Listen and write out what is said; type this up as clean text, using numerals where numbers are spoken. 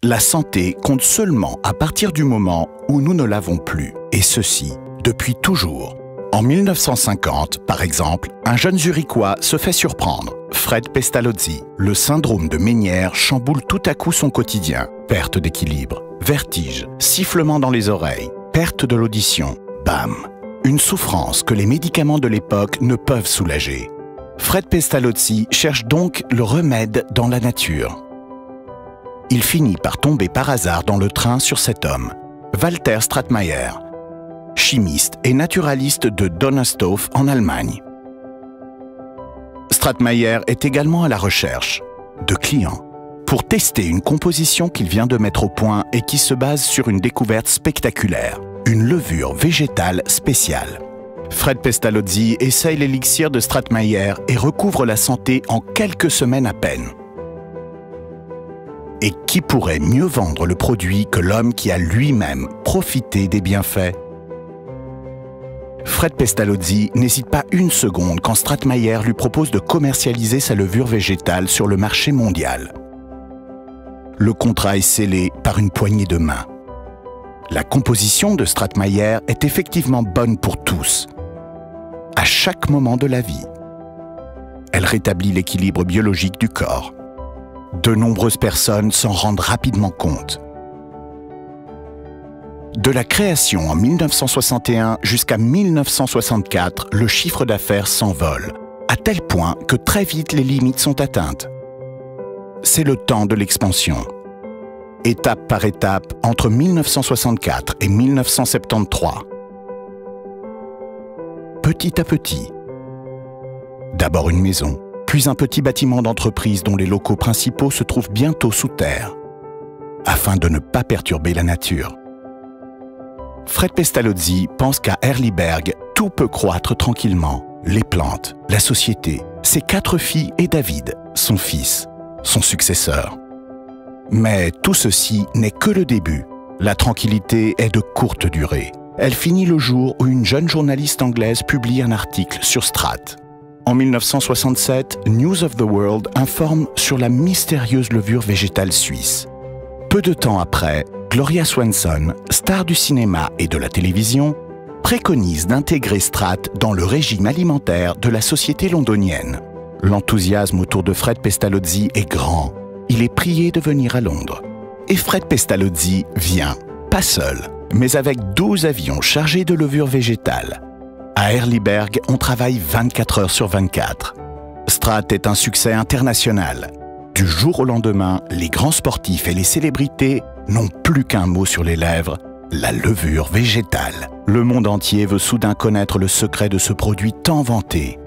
La santé compte seulement à partir du moment où nous ne l'avons plus, et ceci depuis toujours. En 1950, par exemple, un jeune Zurichois se fait surprendre. Fred Pestalozzi. Le syndrome de Ménière chamboule tout à coup son quotidien. Perte d'équilibre, vertige, sifflement dans les oreilles, perte de l'audition. Bam! Une souffrance que les médicaments de l'époque ne peuvent soulager. Fred Pestalozzi cherche donc le remède dans la nature. Il finit par tomber par hasard dans le train sur cet homme, Walter Stratemeyer, chimiste et naturaliste de Donaustauf en Allemagne. Stratemeyer est également à la recherche de clients pour tester une composition qu'il vient de mettre au point et qui se base sur une découverte spectaculaire, une levure végétale spéciale. Fred Pestalozzi essaye l'élixir de Stratemeyer et recouvre la santé en quelques semaines à peine. Et qui pourrait mieux vendre le produit que l'homme qui a lui-même profité des bienfaits? Fred Pestalozzi n'hésite pas une seconde quand Stratemeyer lui propose de commercialiser sa levure végétale sur le marché mondial. Le contrat est scellé par une poignée de main. La composition de Stratemeyer est effectivement bonne pour tous, à chaque moment de la vie. Elle rétablit l'équilibre biologique du corps. De nombreuses personnes s'en rendent rapidement compte. De la création en 1961 jusqu'à 1964, le chiffre d'affaires s'envole, à tel point que très vite les limites sont atteintes. C'est le temps de l'expansion. Étape par étape, entre 1964 et 1973. Petit à petit. D'abord une maison, puis un petit bâtiment d'entreprise dont les locaux principaux se trouvent bientôt sous terre, afin de ne pas perturber la nature. Fred Pestalozzi pense qu'à Herliberg, tout peut croître tranquillement. Les plantes, la société, ses 4 filles et David, son fils, son successeur. Mais tout ceci n'est que le début. La tranquillité est de courte durée. Elle finit le jour où une jeune journaliste anglaise publie un article sur Strat. En 1967, News of the World informe sur la mystérieuse levure végétale suisse. Peu de temps après, Gloria Swanson, star du cinéma et de la télévision, préconise d'intégrer Strat dans le régime alimentaire de la société londonienne. L'enthousiasme autour de Fred Pestalozzi est grand. Il est prié de venir à Londres. Et Fred Pestalozzi vient, pas seul, mais avec 12 avions chargés de levure végétale. À Herliberg, on travaille 24 heures sur 24. Strat est un succès international. Du jour au lendemain, les grands sportifs et les célébrités n'ont plus qu'un mot sur les lèvres, la levure végétale. Le monde entier veut soudain connaître le secret de ce produit tant vanté.